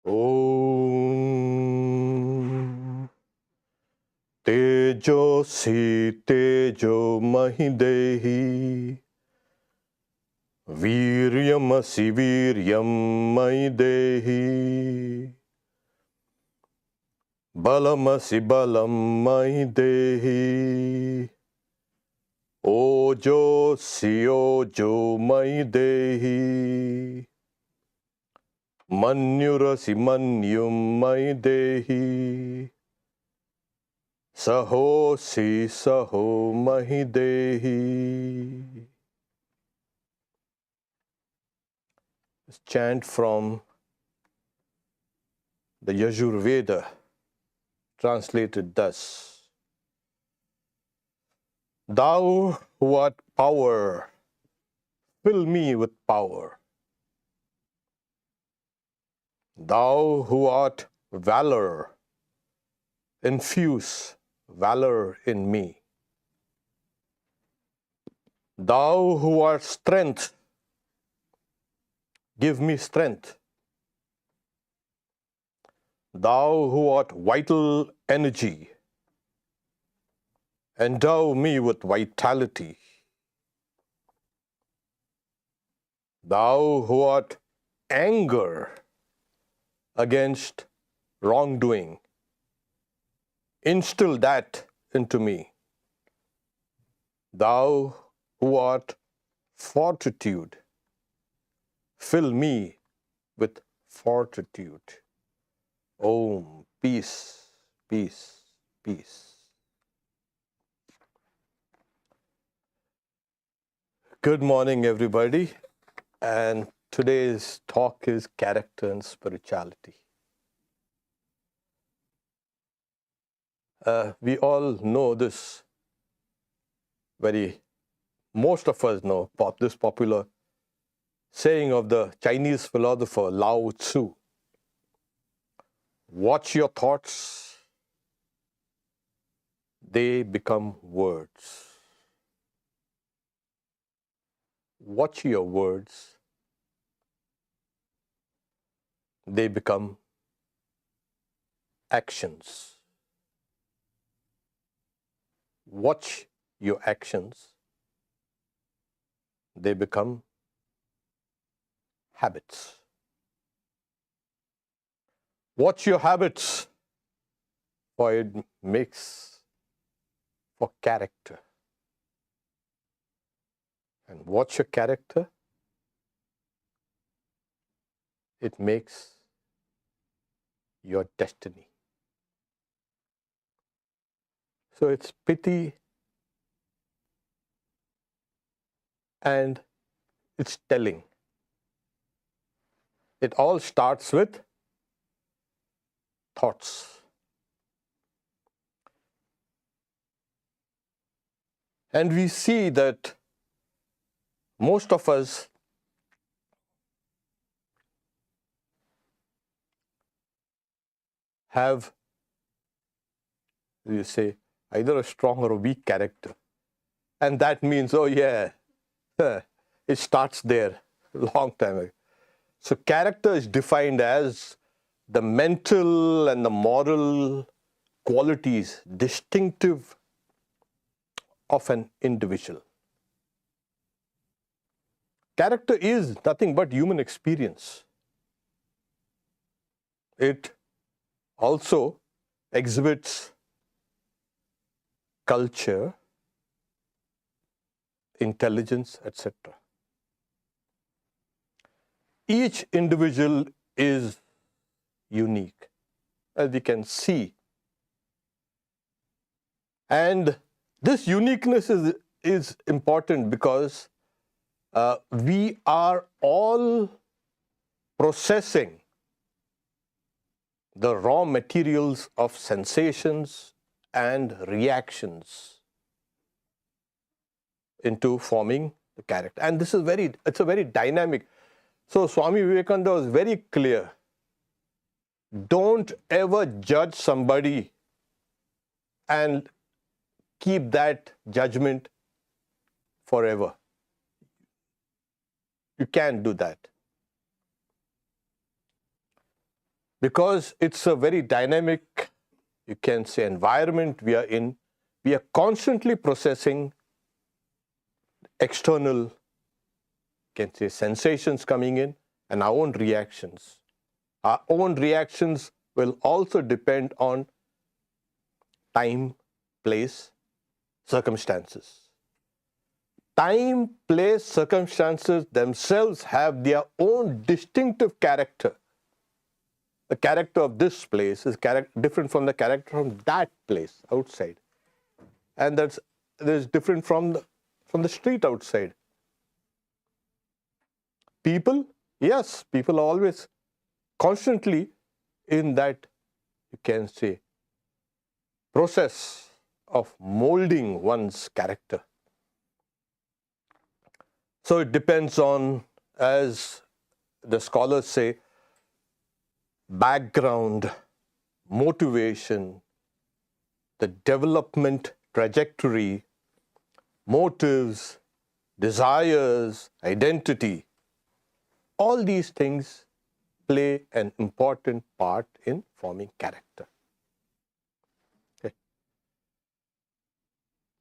Om Tejosi Tejo Mahidehi Viryamasi Viryam Mahidehi Balamasi Balam Mahidehi Ojosi Ojo Mahidehi Manyurasi Manyum Mahidehi Sahosi Saho Mahidehi. This chant from the Yajurveda, translated thus: Thou who art power, fill me with power. Thou who art valor, infuse valor in me. Thou who art strength, give me strength. Thou who art vital energy, endow me with vitality. Thou who art anger against wrongdoing, instill that into me. Thou who art fortitude, fill me with fortitude. Om, peace, peace, peace. Good morning, everybody. And today's talk is character and spirituality. We all know this most of us know this popular saying of the Chinese philosopher Lao Tzu: watch your thoughts, they become words. Watch your words, they become actions. Watch your actions, they become habits. Watch your habits, for it makes for character. And watch your character, it makes your destiny. So it's pity and it's telling. It all starts with thoughts. And we see that most of us have, you say, either a strong or a weak character. And that means, oh yeah, it starts there a long time ago. So character is defined as the mental and the moral qualities distinctive of an individual. Character is nothing but human experience. It also exhibits culture, intelligence, etc. Each individual is unique, as we can see. And this uniqueness is important because we are all processing the raw materials of sensations and reactions into forming the character. And this is it's a very dynamic. So Swami Vivekananda was very clear. Don't ever judge somebody and keep that judgment forever. You can't do that. because it's a very dynamic, you can say, environment we are in. We are constantly processing external, you can say, sensations coming in and our own reactions. Our own reactions will also depend on time, place, circumstances. Time, place, circumstances themselves have their own distinctive character. The character of this place is different from the character from that place outside. And that is different from the street outside. People, yes, people are always constantly in that, you can say, process of molding one's character. So it depends on, as the scholars say, background, motivation, the development trajectory, motives, desires, identity. All these things play an important part in forming character. Okay.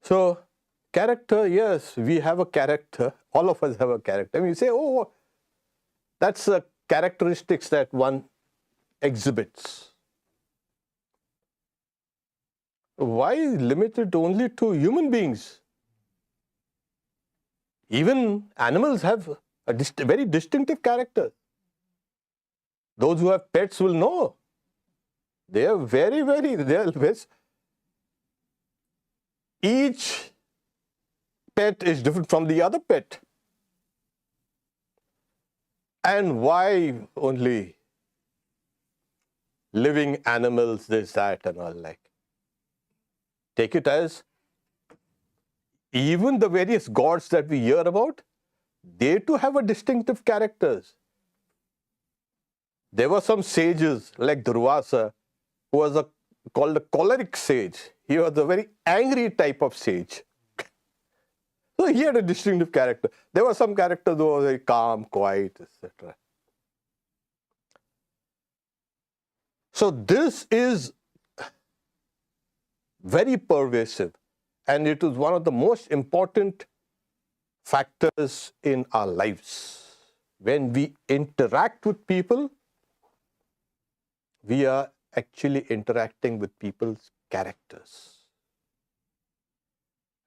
So, character, yes, we have a character. All of us have a character. I mean, you say, oh, that's a characteristics that one exhibits. Why limit it only to human beings? Even animals have a very distinctive character. Those who have pets will know. They are each pet is different from the other pet. And why only living animals, this, that, and all like? Take it as even the various gods that we hear about, they too have a distinctive characters. There were some sages like Durvasa, who was called a choleric sage. He was a very angry type of sage. So he had a distinctive character. There were some characters who were very calm, quiet, etc. So this is very pervasive, and it is one of the most important factors in our lives. When we interact with people, we are actually interacting with people's characters.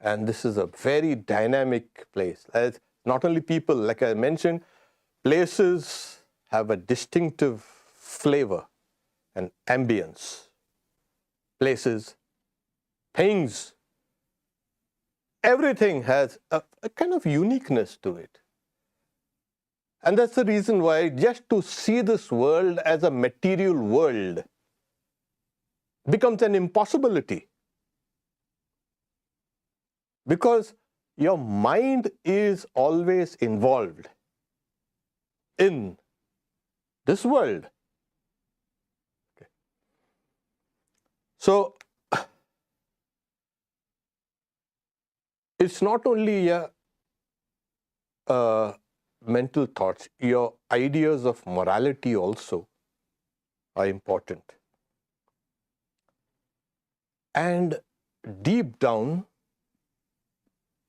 And this is a very dynamic place. As not only people, like I mentioned, places have a distinctive flavor and ambience. Places, things, everything has a kind of uniqueness to it. And that's the reason why just to see this world as a material world becomes an impossibility. Because your mind is always involved in this world. Okay. So, it's not only mental thoughts, your ideas of morality also are important. And deep down,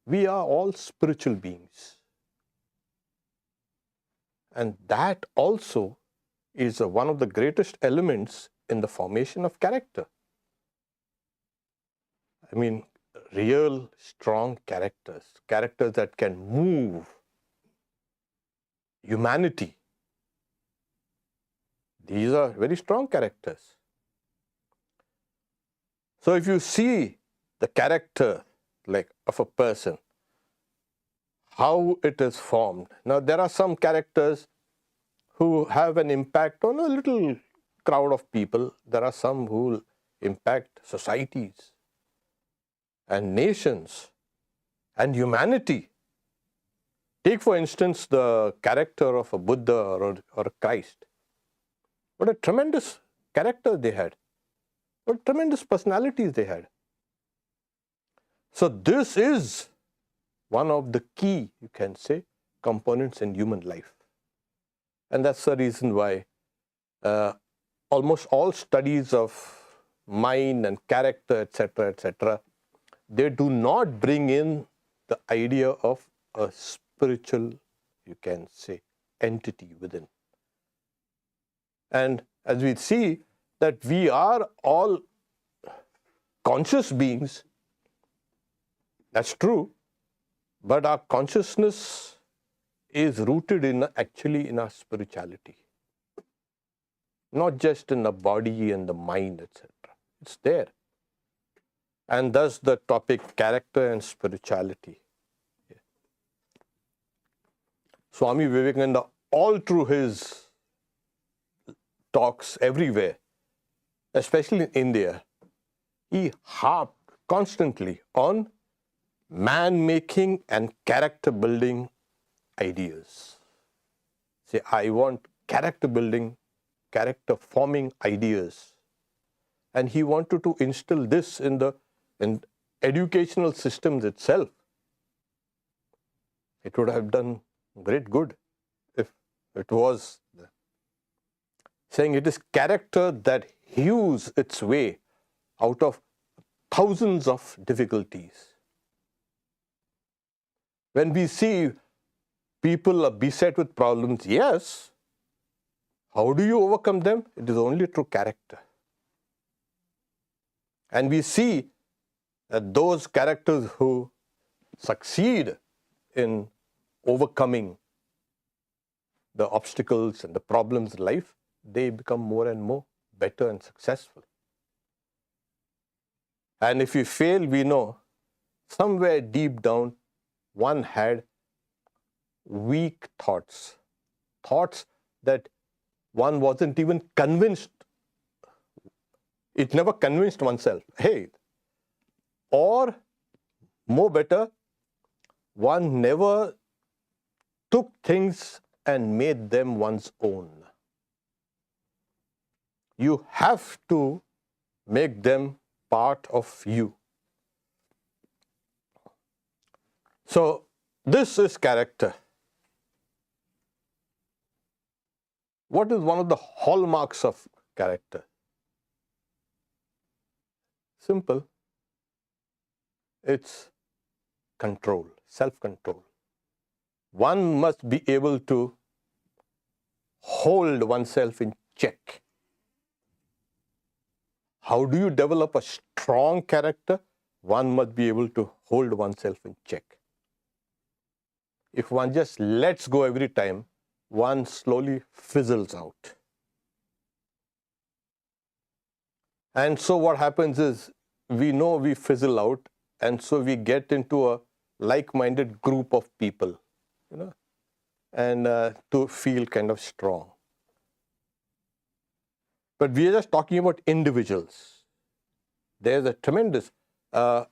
we are all spiritual beings. And that also is one of the greatest elements in the formation of character. I mean, real strong characters, characters that can move humanity. These are very strong characters. So if you see the character like of a person, how it is formed. Now there are some characters who have an impact on a little crowd of people. There are some who will impact societies and nations and humanity. Take for instance the character of a Buddha or a Christ. What a tremendous character they had. What tremendous personalities they had. So this is one of the key, you can say, components in human life. And that's the reason why almost all studies of mind and character, etc., they do not bring in the idea of a spiritual, you can say, entity within. And as we see that we are all conscious beings, that's true, but our consciousness is rooted in actually in our spirituality, not just in the body and the mind, etc. It's there. And thus the topic character and spirituality. Swami Vivekananda, all through his talks everywhere, especially in India, he harped constantly on man-making and character-building ideas. Say, I want character-building, character-forming ideas. And he wanted to instill this in the educational systems itself. It would have done great good if it was there. Saying it is character that hews its way out of thousands of difficulties. When we see people are beset with problems, yes, how do you overcome them? It is only through character. And we see that those characters who succeed in overcoming the obstacles and the problems in life, they become more and more better and successful. And if you fail, we know somewhere deep down, one had weak thoughts, thoughts that one wasn't even convinced. It never convinced oneself. Hey, or more better, one never took things and made them one's own. You have to make them part of you. So this is character. What is one of the hallmarks of character? Simple. It's control, self-control. One must be able to hold oneself in check. How do you develop a strong character? One must be able to hold oneself in check. If one just lets go every time, one slowly fizzles out. And so what happens is, we know we fizzle out, and so we get into a like-minded group of people, and to feel kind of strong. But we are just talking about individuals. There's a tremendous, the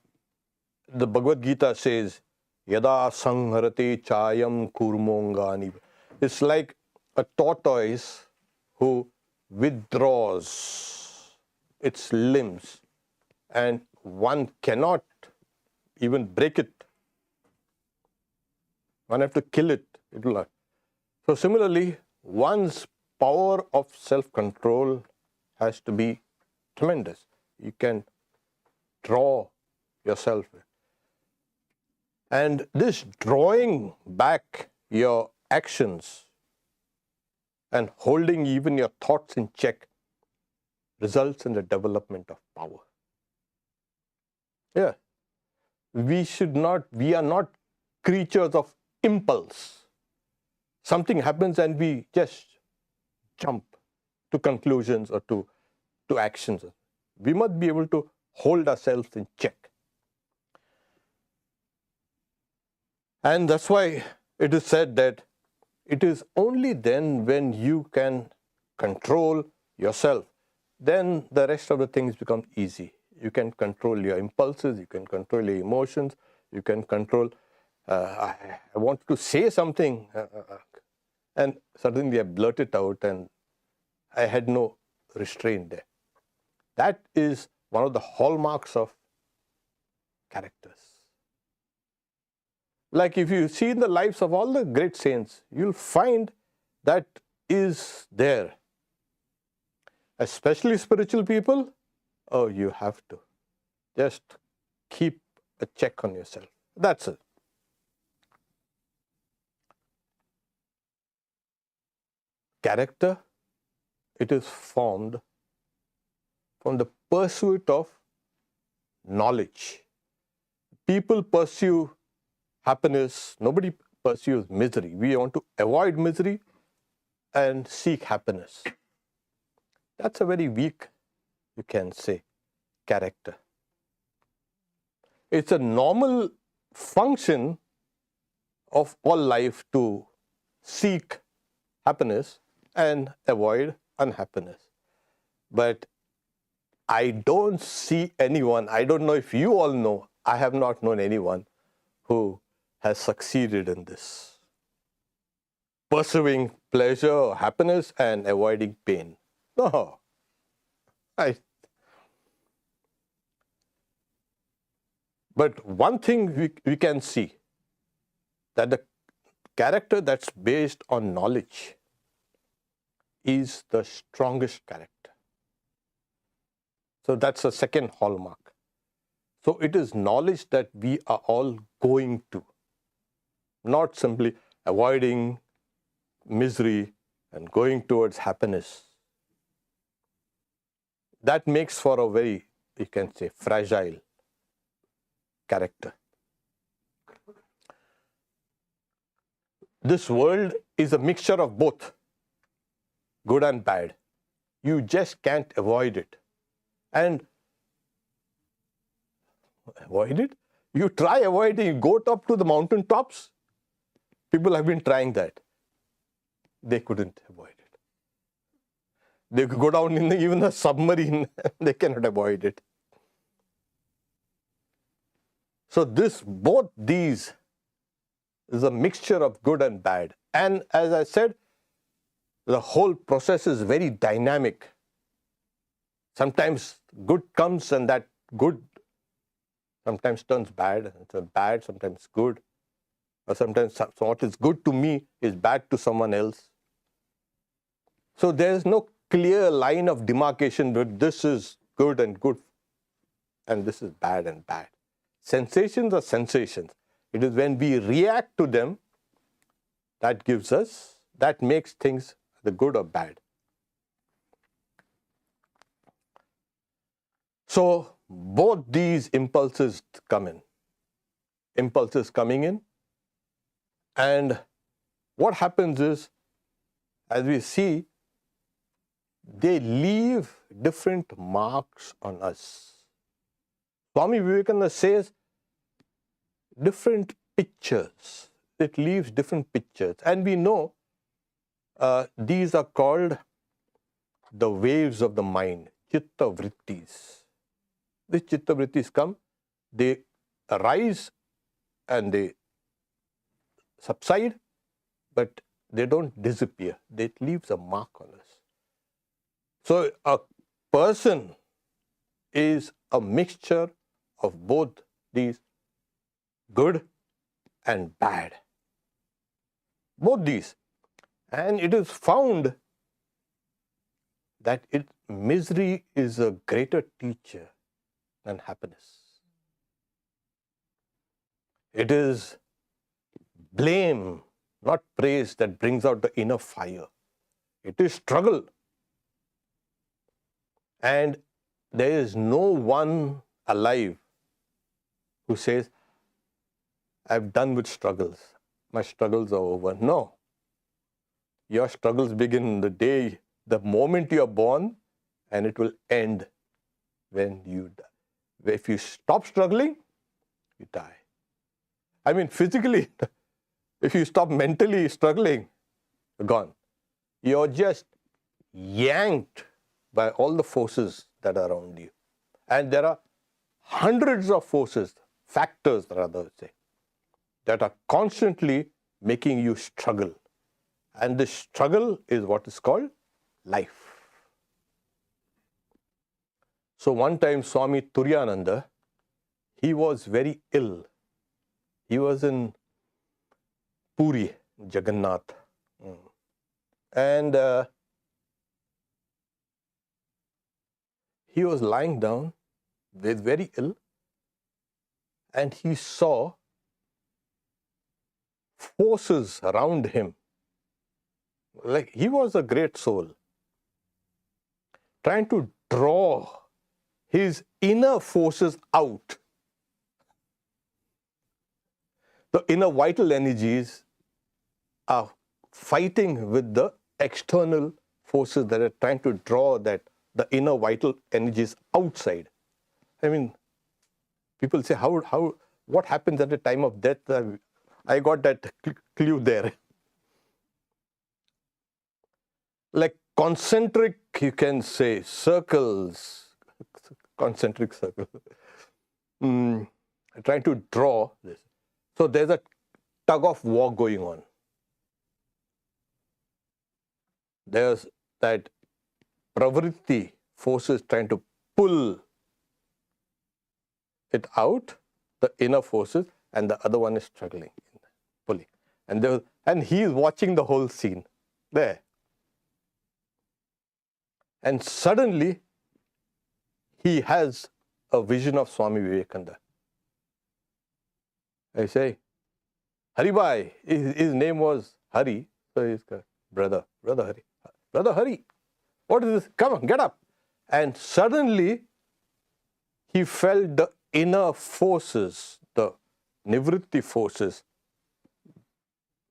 Bhagavad Gita says, Yada sangharate chayam kurmongani. It's like a tortoise who withdraws its limbs, and one cannot even break it. One has to kill it. It will not. So similarly, one's power of self-control has to be tremendous. You can draw yourself. And this drawing back your actions and holding even your thoughts in check results in the development of power. Yeah. We are not creatures of impulse. Something happens and we just jump to conclusions or to actions. We must be able to hold ourselves in check. And that's why it is said that it is only then when you can control yourself, then the rest of the things become easy. You can control your impulses, you can control your emotions, you can control, I want to say something, and suddenly I blurt it out and I had no restraint there. That is one of the hallmarks of characters. Like if you see in the lives of all the great saints, you'll find that is there. especially spiritual people, oh, you have to just keep a check on yourself. That's it. Character, it is formed from the pursuit of knowledge. People pursue happiness. Nobody pursues misery. We want to avoid misery and seek happiness. That's a very weak, you can say, character. It's a normal function of all life to seek happiness and avoid unhappiness. But I don't see anyone, I don't know if you all know, I have not known anyone who has succeeded in this. Pursuing pleasure or happiness and avoiding pain. No. But one thing we can see, that the character that's based on knowledge is the strongest character. So that's a second hallmark. So it is knowledge that we are all going to, not simply avoiding misery and going towards happiness. That makes for a very, you can say, fragile character. This world is a mixture of both good and bad. You just can't avoid it. And avoid it? You try avoiding, you go up to the mountain tops. People have been trying that. They couldn't avoid it. They could go down in even a submarine, they cannot avoid it. So both these is a mixture of good and bad. And as I said, the whole process is very dynamic. Sometimes good comes and that good sometimes turns bad, and so bad sometimes good. Or sometimes what is good to me is bad to someone else. So there is no clear line of demarcation, but this is good and good, and this is bad and bad. Sensations are sensations. It is when we react to them that makes things the good or bad. So both these impulses come in. Impulses coming in, and what happens is, as we see, they leave different marks on us. Swami Vivekananda says different pictures. It leaves different pictures. And we know these are called the waves of the mind, chitta vrittis. These chitta vrittis come, they arise and they subside, but they don't disappear. It leaves a mark on us. So a person is a mixture of both these good and bad. Both these. And it is found that misery is a greater teacher than happiness. It is blame, not praise, that brings out the inner fire. It is struggle. And there is no one alive who says, I've done with struggles. My struggles are over. No. Your struggles begin the moment you are born, and it will end when you die. If you stop struggling, you die. I mean, physically, if you stop mentally struggling, you're gone. You're just yanked by all the forces that are around you. And there are hundreds of forces, factors rather say, that are constantly making you struggle. And this struggle is what is called life. So one time Swami Turiyananda, he was very ill. He was in Puri, Jagannath. And he was lying down, very ill, and he saw forces around him. Like he was a great soul, trying to draw his inner forces out. The inner vital energies are fighting with the external forces that are trying to draw the inner vital energies outside. I mean, people say, what happens at the time of death? I got that clue there. Like concentric, you can say, circles, concentric circles, trying to draw this. So there's a tug of war going on. There's that pravritti forces trying to pull it out, the inner forces, and the other one is struggling, pulling. And he is watching the whole scene there. And suddenly, he has a vision of Swami Vivekananda. I say, Haribhai, his name was Hari, so he's brother Hari. Brother Hari, what is this? Come on, get up. And suddenly, he felt the inner forces, the nivritti forces,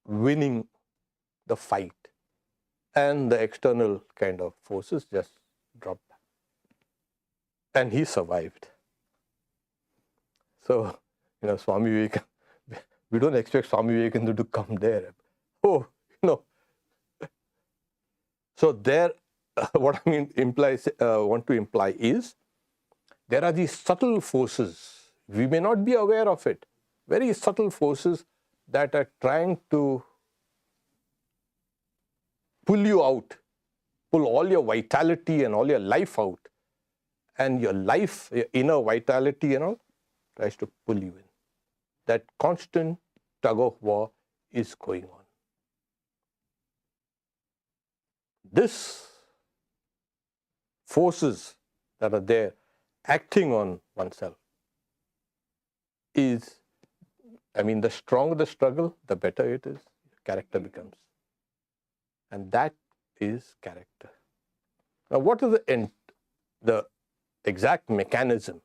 winning the fight. And the external kind of forces just dropped. And he survived. So, Swami Vivekananda, we don't expect Swami Vivekananda to come there. Oh, So there, what I want to imply is, there are these subtle forces. We may not be aware of it. Very subtle forces that are trying to pull you out, pull all your vitality and all your life out. And your life, your inner vitality and all, tries to pull you in. That constant tug of war is going on. This forces that are there acting on oneself is, the stronger the struggle, the better it is, character becomes. And that is character. Now, what is the exact mechanism?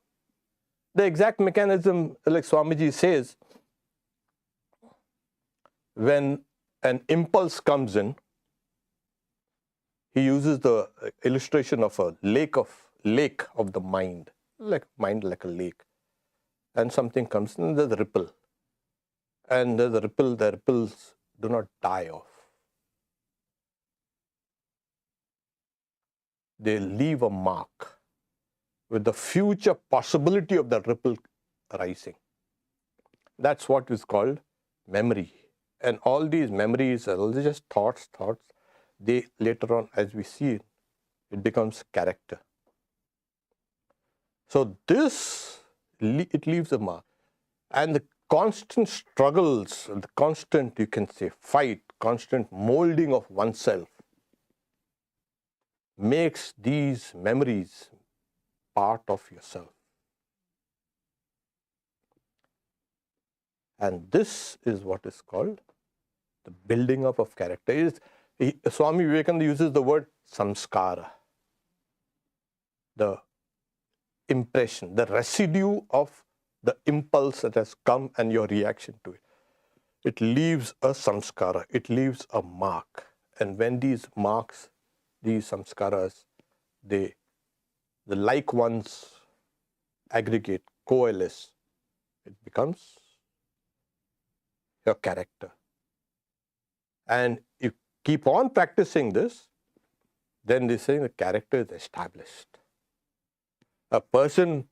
The exact mechanism, like Swamiji says, when an impulse comes in, he uses the illustration of a lake of the mind, like a lake. And something comes in, there's a ripple. And there's a ripple, the ripples do not die off. They leave a mark with the future possibility of the ripple rising. That's what is called memory. And all these memories are just thoughts. They later on, as we see it becomes character. So it leaves a mark. And the constant struggles, the constant, you can say, fight, constant molding of oneself makes these memories part of yourself. And this is what is called the building up of character. Swami Vivekananda uses the word samskara, the impression, the residue of the impulse that has come and your reaction to it. It leaves a samskara, it leaves a mark. And when these marks, these samskaras, the like ones aggregate, coalesce, it becomes your character. And if keep on practicing this, then they say the character is established. A person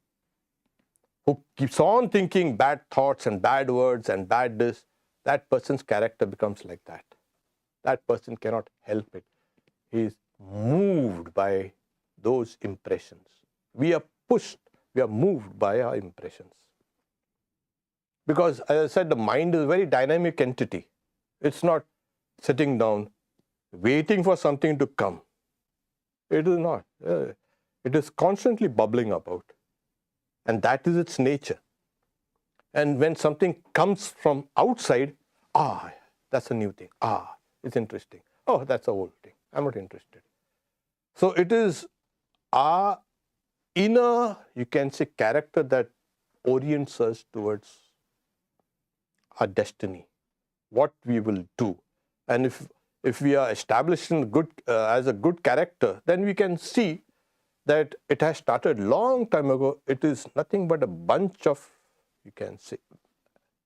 who keeps on thinking bad thoughts and bad words and bad this, that person's character becomes like that. That person cannot help it. He is moved by those impressions. We are pushed, we are moved by our impressions. Because, as I said, the mind is a very dynamic entity. It's not sitting down, waiting for something to come. It is not. It is constantly bubbling about. And that is its nature. And when something comes from outside, that's a new thing. It's interesting. Oh, that's an old thing. I'm not interested. So it is our inner, you can say, character that orients us towards our destiny, what we will do. And if we are established in as a good character, then we can see that it has started long time ago. It is nothing but a bunch of, you can say,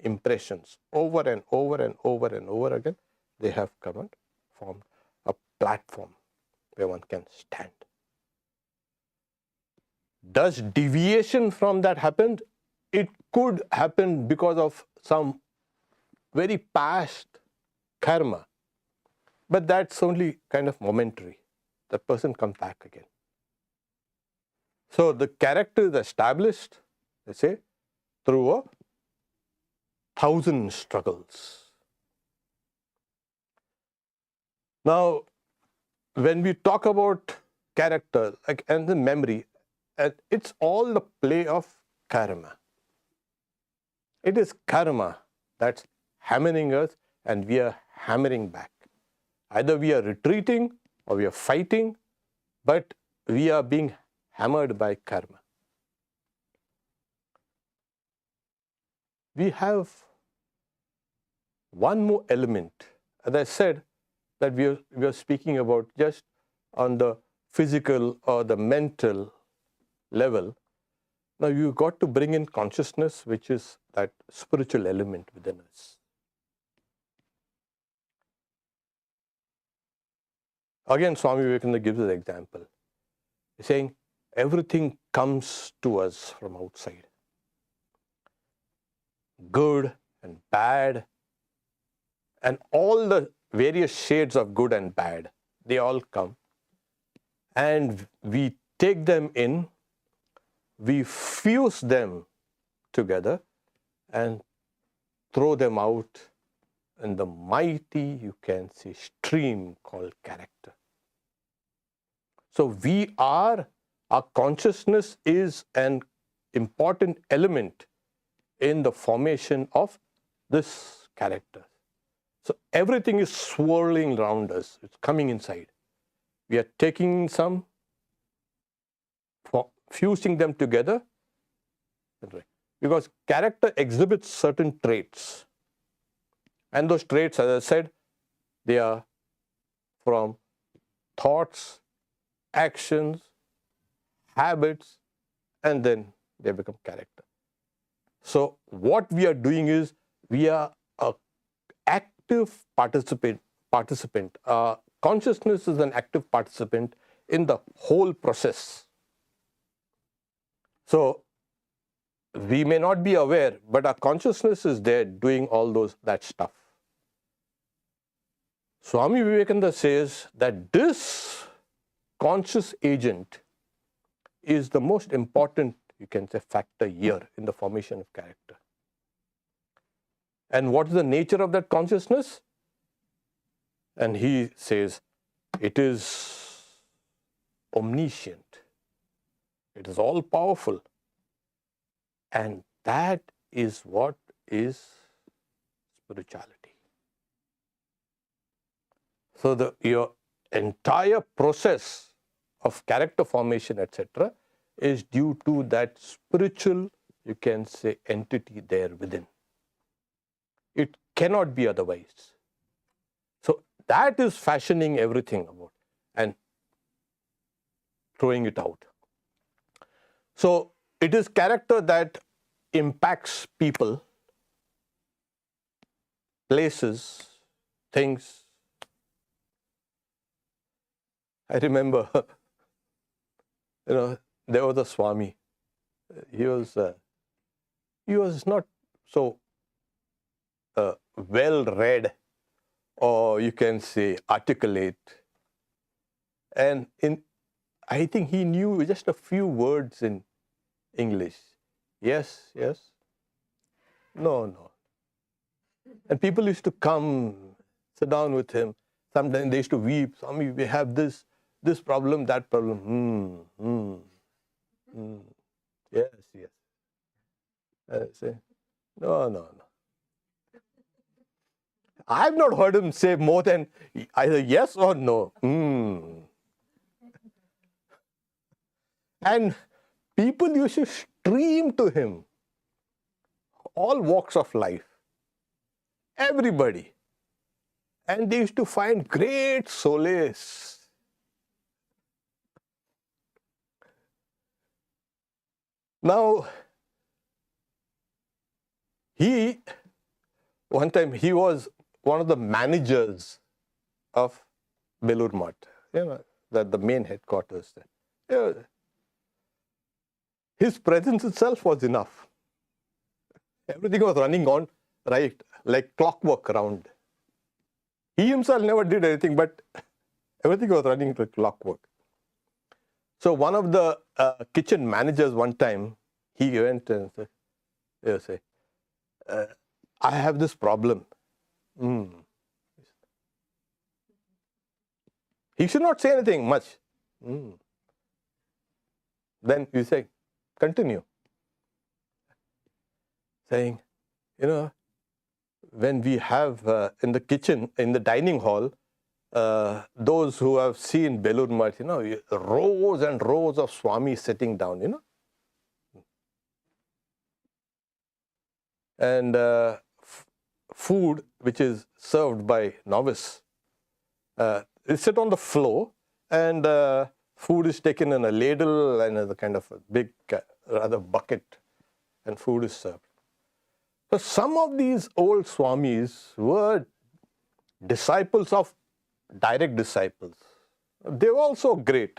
impressions over and over and over and over again. They have come and formed a platform where one can stand. Does deviation from that happen? It could happen because of some very past karma, but that's only kind of momentary. That person comes back again. So the character is established, they say, through 1,000 struggles. Now, when we talk about character and the memory, it's all the play of karma. It is karma that's hammering us, and we are hammering back. Either we are retreating or we are fighting, but we are being hammered by karma. We have one more element. As I said, that we are speaking about just on the physical or the mental level. Now you've got to bring in consciousness, which is that spiritual element within us. Again, Swami Vivekananda gives an example. He's saying everything comes to us from outside. Good and bad, and all the various shades of good and bad, they all come. And we take them in, we fuse them together and throw them out in the mighty, you can say, stream called character. So our consciousness is an important element in the formation of this character. So everything is swirling around us, it's coming inside. We are taking some, fusing them together, because character exhibits certain traits. And those traits, as I said, they are from thoughts, actions, habits, and then they become character. So what we are doing is, we are an active participant. Consciousness is an active participant in the whole process. So we may not be aware, but our consciousness is there doing all that stuff. Swami Vivekananda says that this conscious agent is the most important, you can say, factor here in the formation of character. And what is the nature of that consciousness? And he says, it is omniscient. It is all powerful. And that is what is spirituality. So your entire process of character formation, etc., is due to that spiritual, you can say, entity there within. It cannot be otherwise. So that is fashioning everything about and throwing it out. So it is character that impacts people, places, things. I remember, there was a Swami. He was not so well read, or you can say articulate. And I think he knew just a few words in English. Yes, yes. No, no. And people used to come, sit down with him. Sometimes they used to weep. Swami, we have this. this problem, that problem. Yes, yes. I say, no, no, no. I've not heard him say more than either yes or no. And people used to stream to him, all walks of life, everybody. And they used to find great solace. Now, one time he was one of the managers of Belur Math, the main headquarters there. His presence itself was enough. Everything was running on, right, like clockwork around. He himself never did anything, but everything was running like clockwork. So one of the kitchen managers one time, he went and said, I have this problem. He should not say anything much. Then you say, continue. Saying, when we have in the kitchen, in the dining hall, those who have seen Belur Math, rows and rows of Swami sitting down, And food which is served by novice, is sit on the floor, and food is taken in a ladle and a kind of a big, rather bucket, and food is served. So some of these old Swamis were disciples of direct disciples. They were also great.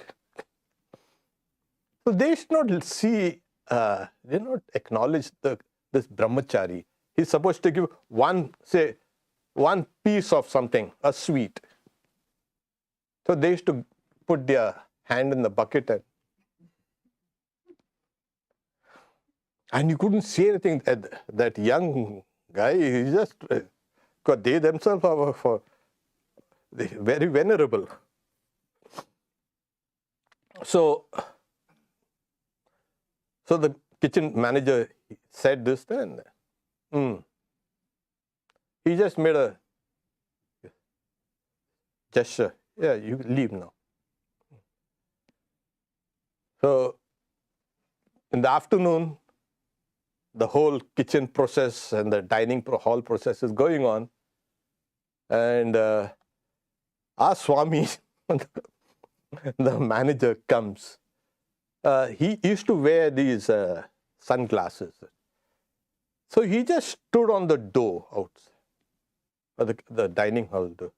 So they should not see, they not acknowledge this brahmachari. He's supposed to give one piece of something, a sweet. So they used to put their hand in the bucket and you couldn't say anything. That young guy, he just, because they themselves are very venerable. So the kitchen manager said this then. He just made a gesture. Yeah, you leave now. So in the afternoon, the whole kitchen process and the dining hall process is going on. And our Swami, the manager, comes. He used to wear these sunglasses. So he just stood on the door outside, the dining hall door.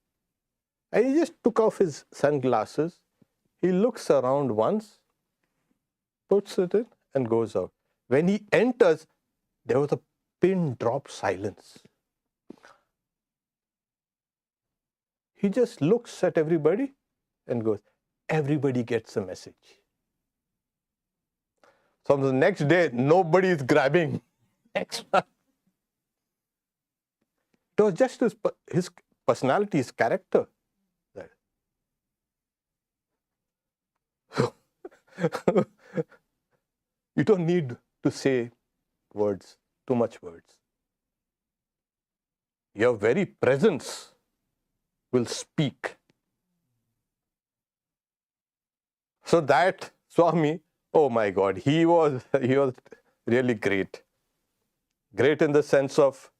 And he just took off his sunglasses. He looks around once, puts it in, and goes out. When he enters, there was a pin drop silence. He just looks at everybody and goes, everybody gets a message. So the next day, nobody is grabbing extra. It was just his personality, his character. You don't need to say words, too much words. Your very presence will speak. So that Swami, oh my God, he was really great. Great in the sense of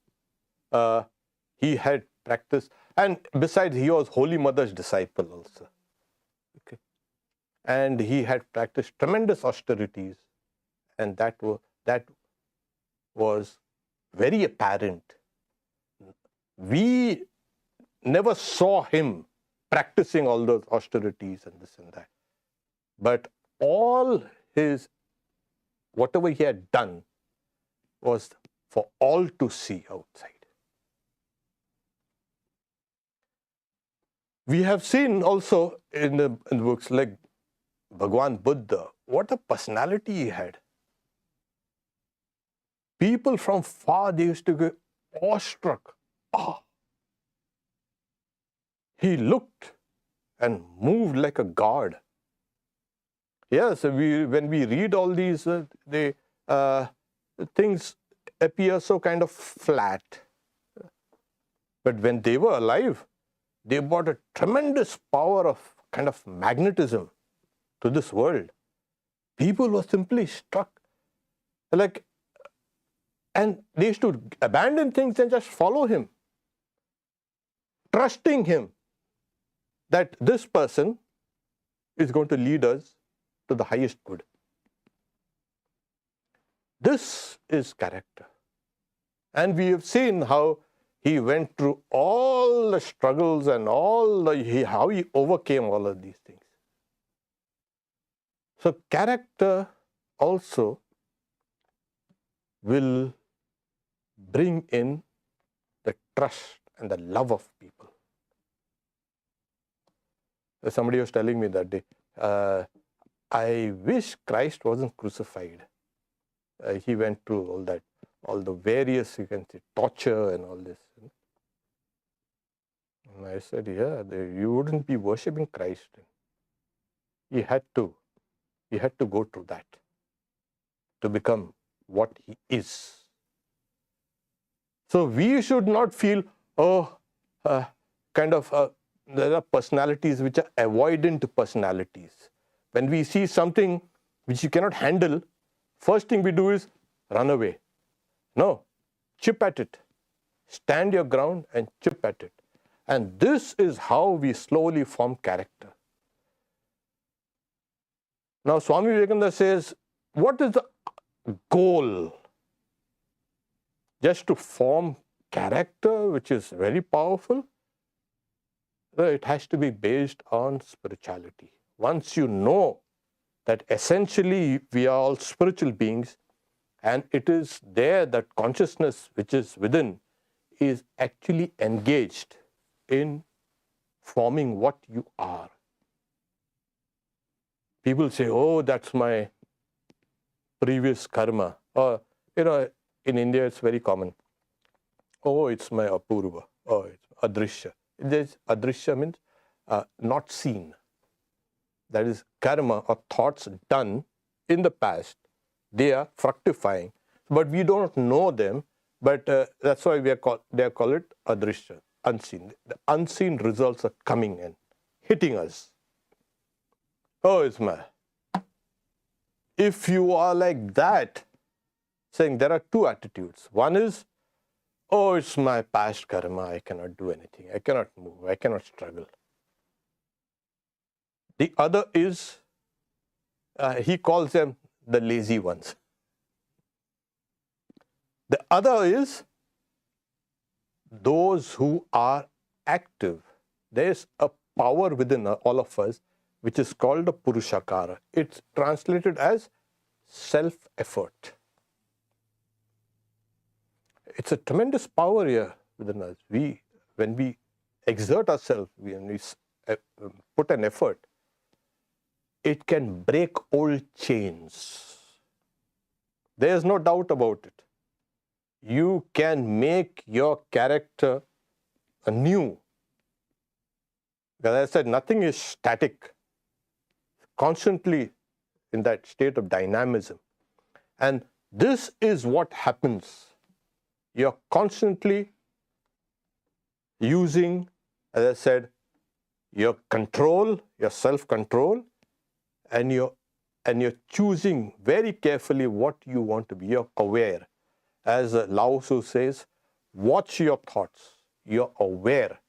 he had practiced, and besides, he was Holy Mother's disciple also. Okay. And he had practiced tremendous austerities, and that was very apparent. We never saw him practicing all those austerities and this and that. But all whatever he had done was for all to see outside. We have seen also in the books like Bhagwan Buddha, what a personality he had. People from far, they used to get awestruck. He looked and moved like a god. Yes, when we read all these, things appear so kind of flat. But when they were alive, they brought a tremendous power of kind of magnetism to this world. People were simply struck. Like, and they used to abandon things and just follow him, trusting him that this person is going to lead us to the highest good. This is character. And we have seen how he went through all the struggles and how he overcame all of these things. So character also will bring in the trust and the love of people. Somebody was telling me that day, I wish Christ wasn't crucified. He went through all the various, you can say, torture and all this. And I said, yeah, you wouldn't be worshipping Christ. He had to go through that to become what he is. So we should not feel, there are personalities which are avoidant personalities. When we see something which you cannot handle, first thing we do is run away. No, chip at it. Stand your ground and chip at it. And this is how we slowly form character. Now, Swami Vivekananda says, what is the goal? Just to form character, which is very powerful? It has to be based on spirituality. Once you know that essentially we are all spiritual beings, and it is there that consciousness which is within is actually engaged in forming what you are. People say, oh, that's my previous karma. Or, in India it's very common. Oh, it's my apurva. Oh, it's adrishya. Adrishya means not seen. That is karma or thoughts done in the past. They are fructifying, but we don't know them. But that's why they call it adrishya, unseen. The unseen results are coming in, hitting us. Oh, it's my. If you are like that, saying there are two attitudes. One is, oh, it's my past karma. I cannot do anything. I cannot move. I cannot struggle. The other is, he calls them the lazy ones. The other is those who are active. There is a power within all of us which is called a purushakara. It's translated as self-effort. It's a tremendous power here within us. When we exert ourselves, when we put an effort, it can break old chains. There's no doubt about it. You can make your character anew. As I said, nothing is static. Constantly in that state of dynamism. And this is what happens. You're constantly using, as I said, your control, your self-control, and you're choosing very carefully what you want to be. You're aware. As Lao Tzu says, watch your thoughts. You're aware.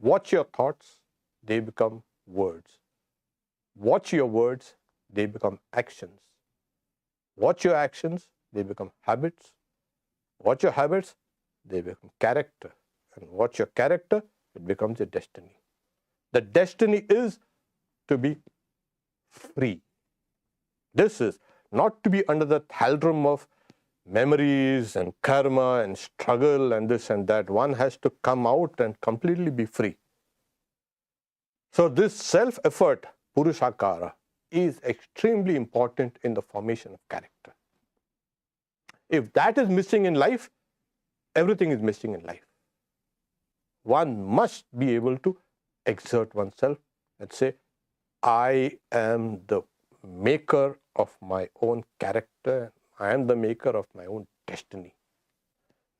Watch your thoughts, they become words. Watch your words, they become actions. Watch your actions, they become habits. Watch your habits, they become character. And watch your character, it becomes a destiny. The destiny is to be free. This is not to be under the thraldom of memories and karma and struggle and this and that. One has to come out and completely be free. So this self-effort, purushakara, is extremely important in the formation of character. If that is missing in life, everything is missing in life. One must be able to exert oneself and say, I am the maker of my own character. I am the maker of my own destiny.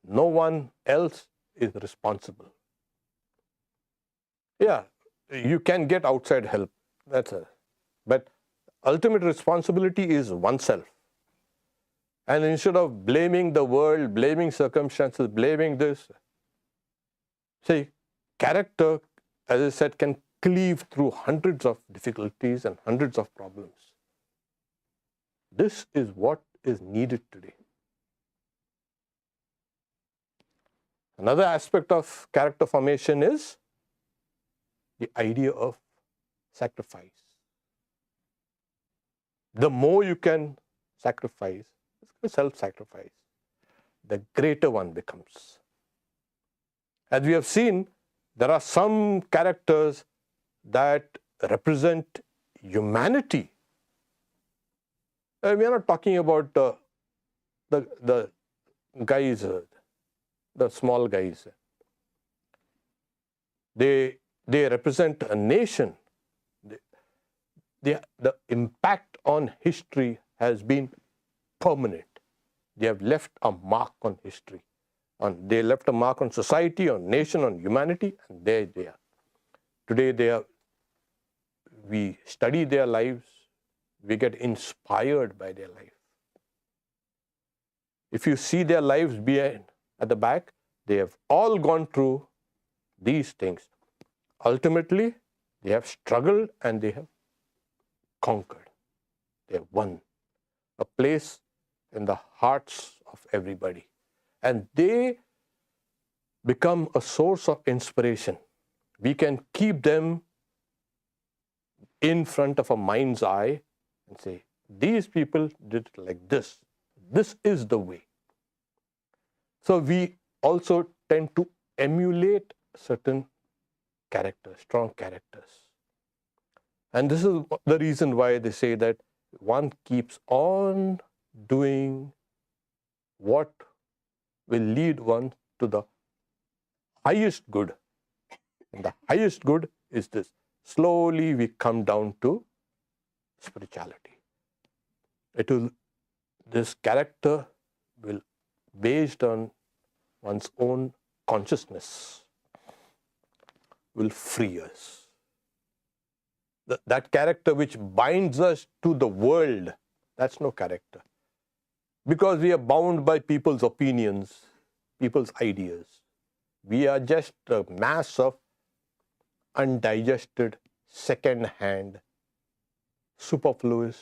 No one else is responsible. Yeah, you can get outside help. But ultimate responsibility is oneself. And instead of blaming the world, blaming circumstances, blaming this, see, character, as I said, can cleave through hundreds of difficulties and hundreds of problems. This is what is needed today. Another aspect of character formation is the idea of sacrifice. The more you can sacrifice, self-sacrifice, the greater one becomes. As we have seen, there are some characters that represent humanity. We are not talking about the guys, the small guys. They represent a nation. The impact on history has been permanent. They have left a mark on history. They left a mark on society, on nation, on humanity, and there they are. Today we study their lives, we get inspired by their life. If you see their lives behind, at the back, they have all gone through these things. Ultimately, they have struggled and they have conquered. They have won a place in the hearts of everybody. And they become a source of inspiration. We can keep them in front of a mind's eye and say, these people did it like this. This is the way. So we also tend to emulate certain characters, strong characters. And this is the reason why they say that one keeps on doing what will lead one to the highest good. And the highest good is this. Slowly we come down to spirituality. This character will, based on one's own consciousness, will free us. That character which binds us to the world, that's no character. Because we are bound by people's opinions, people's ideas. We are just a mass of undigested, second-hand, superfluous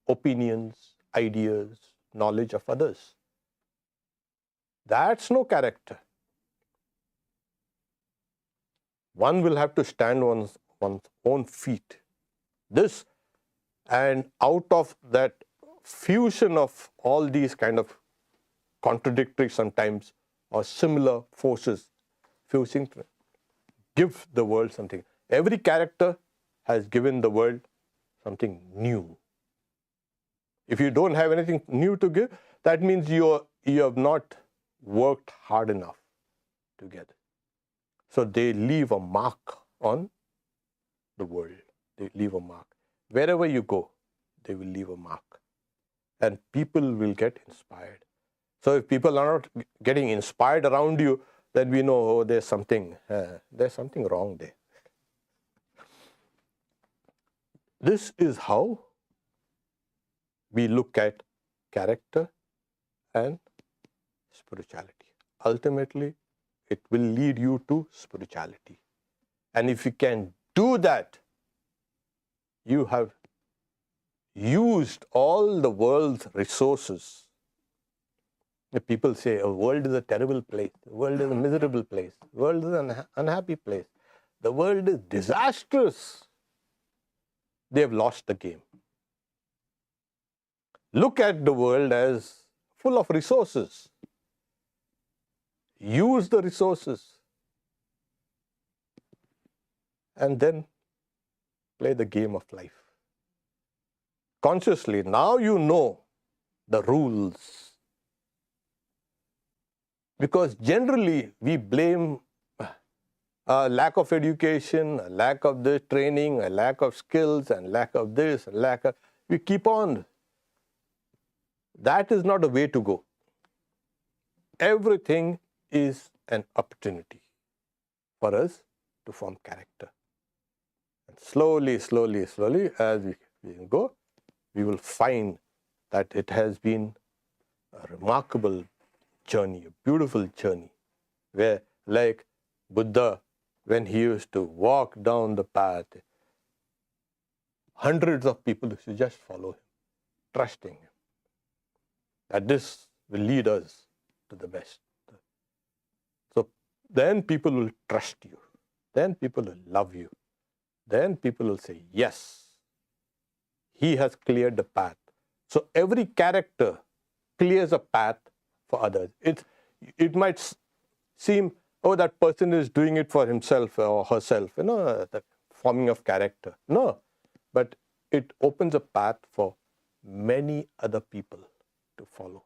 opinions, ideas, knowledge of others. That's no character. One will have to stand on one's own feet. This, and out of that fusion of all these kind of contradictory sometimes or similar forces fusing, give the world something. Every character has given the world something new. If you don't have anything new to give, that means you have not worked hard enough together. So they leave a mark on the world. They leave a mark. Wherever you go, they will leave a mark. And people will get inspired. So if people are not getting inspired around you, then we know, oh, there's something wrong there. This is how we look at character and spirituality. Ultimately, it will lead you to spirituality. And if you can do that, you have used all the world's resources. The people say, the world is a terrible place. The world is a miserable place. The world is an unhappy place. The world is disastrous. They have lost the game. Look at the world as full of resources. Use the resources. And then play the game of life. Consciously, now you know the rules. Because generally we blame a lack of education, a lack of this training, a lack of skills, and lack of this, a lack of, we keep on. That is not a way to go. Everything is an opportunity for us to form character. And slowly, slowly, slowly, as we go, we will find that it has been a remarkable journey, a beautiful journey, where like Buddha, when he used to walk down the path, hundreds of people used to just follow him, trusting him, that this will lead us to the best. So then people will trust you. Then people will love you. Then people will say, yes, he has cleared the path. So every character clears a path for others. It might seem, oh, that person is doing it for himself or herself, the forming of character. No, but it opens a path for many other people to follow.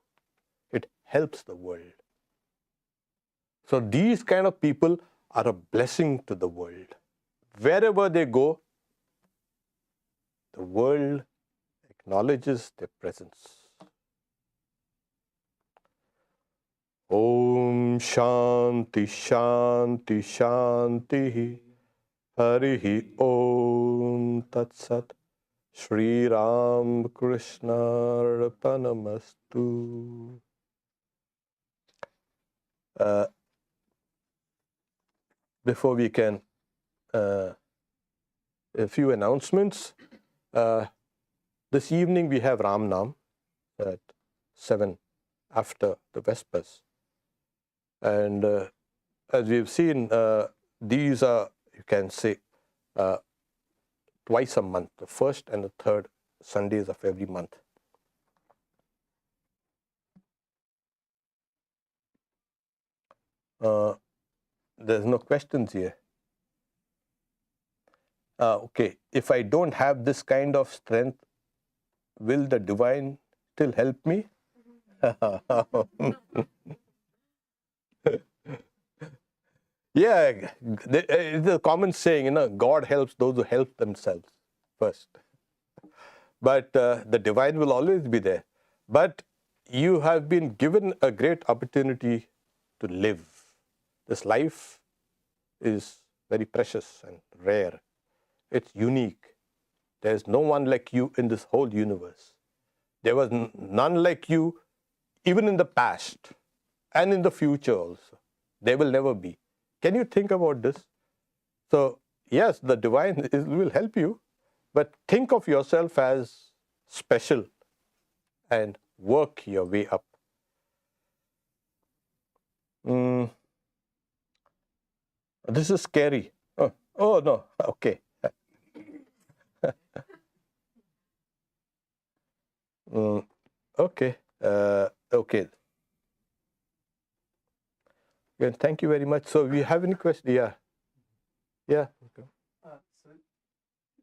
It helps the world. So these kind of people are a blessing to the world. Wherever they go, the world acknowledges their presence. Om Shanti Shanti Shanti Harihi Om Tat Sat Shri Ram Krishna Arpanamastu. Before we can, a few announcements. This evening we have Ram Nam at 7 after the Vespers. And as we've seen, these are, you can say, twice a month, the first and the third Sundays of every month. There's no questions here. Okay, if I don't have this kind of strength, will the divine still help me? Yeah, it's a common saying, God helps those who help themselves first. But the divine will always be there. But you have been given a great opportunity to live. This life is very precious and rare. It's unique. There's no one like you in this whole universe. There was none like you even in the past and in the future also. There will never be. Can you think about this? So, yes, the divine will help you, but think of yourself as special and work your way up. This is scary. Oh no, okay. Okay. Okay. Again, thank you very much. So, we have any questions? Yeah. Yeah. Okay.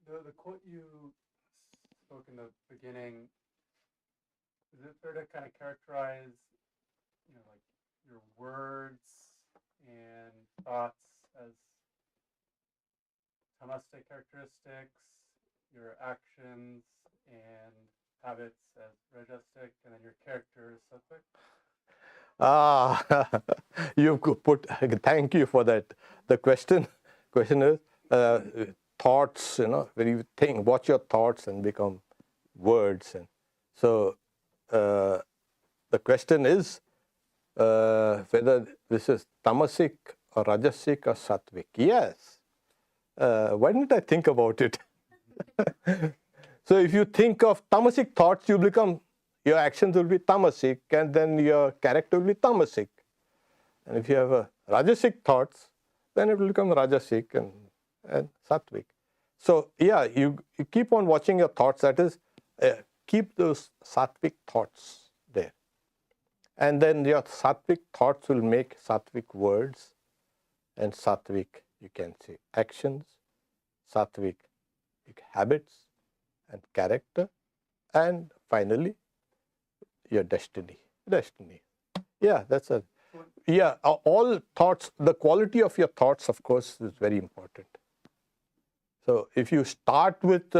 So the quote you spoke in the beginning, is it fair to kind of characterize, like your words and thoughts as tamastic characteristics, your actions and habits as rajasic, and then your character is sattvic? You put. Thank you for that. The question is thoughts. When you think, watch your thoughts and become words. And so the question is whether this is tamasic or rajasic or sattvic. Yes. Why didn't I think about it? So if you think of tamasic thoughts, your actions will be tamasic, and then your character will be tamasic. And if you have rajasic thoughts, then it will become rajasic and sattvic. So yeah, you keep on watching your thoughts. That is, keep those sattvic thoughts there. And then your sattvic thoughts will make sattvic words, and sattvic, you can say, actions, sattvic habits and character, and finally your destiny. Yeah, that's it. Yeah, all thoughts, the quality of your thoughts, of course, is very important. So if you start with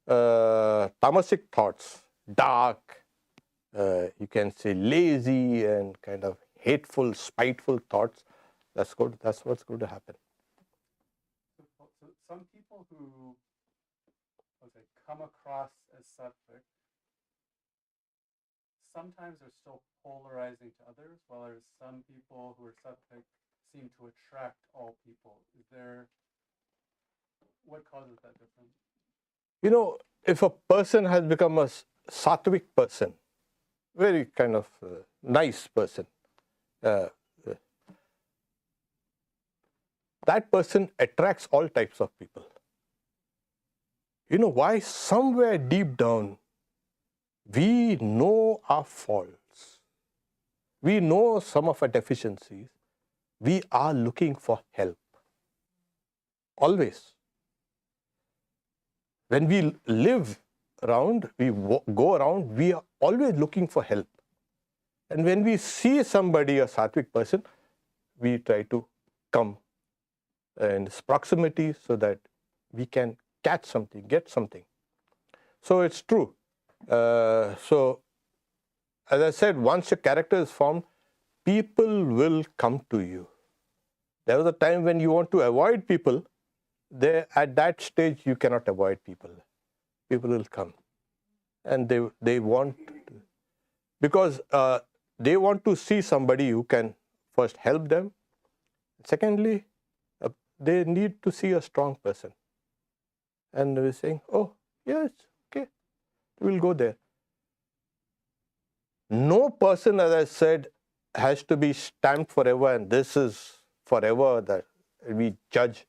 tamasic thoughts, dark, you can say lazy and kind of hateful, spiteful thoughts, that's good. That's what's going to happen. So some people who, let's say, come across as sattvic, sometimes they're still polarizing to others, while some people who are sattvic seem to attract all people. What causes that difference? You know, if a person has become a sattvic person, very kind of nice person, that person attracts all types of people. You know why? Somewhere deep down, we know our faults. We know some of our deficiencies. We are looking for help. Always. When we live around, we go around, we are always looking for help. And when we see somebody, a sattvic person, we try to come in this proximity so that we can catch something, get something. So it's true. So as I said, once your character is formed, people will come to you. There was a time when you want to avoid people. At that stage, you cannot avoid people. People will come. And they want, because they want to see somebody who can first help them. Secondly, they need to see a strong person. And they're saying, oh, yes, okay, we'll go there. No person, as I said, has to be stamped forever, and this is forever that we judge,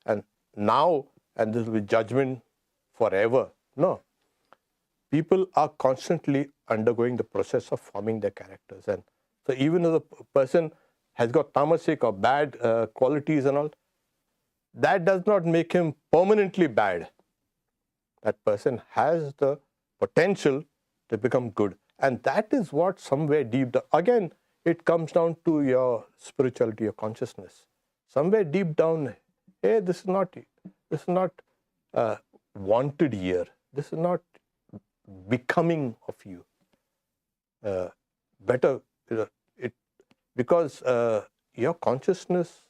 and now, and this will be judgment forever. No. People are constantly undergoing the process of forming their characters. And so even if a person has got tamasic or bad qualities and all, that does not make him permanently bad. That person has the potential to become good. And that is what somewhere deep down, again, it comes down to your spirituality, your consciousness. Somewhere deep down, hey, this is not wanted here. This is not becoming of you. Better, because your consciousness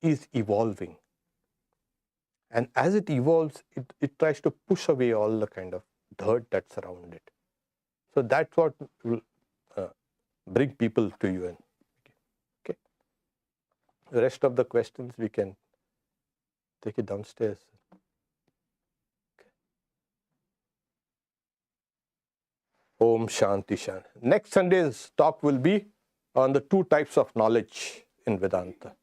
is evolving. And as it evolves, it tries to push away all the kind of dirt that's around it. So that's what will bring people to you. Okay. The rest of the questions we can take it downstairs. Okay. Om Shanti Shanti. Next Sunday's talk will be on the two types of knowledge in Vedanta.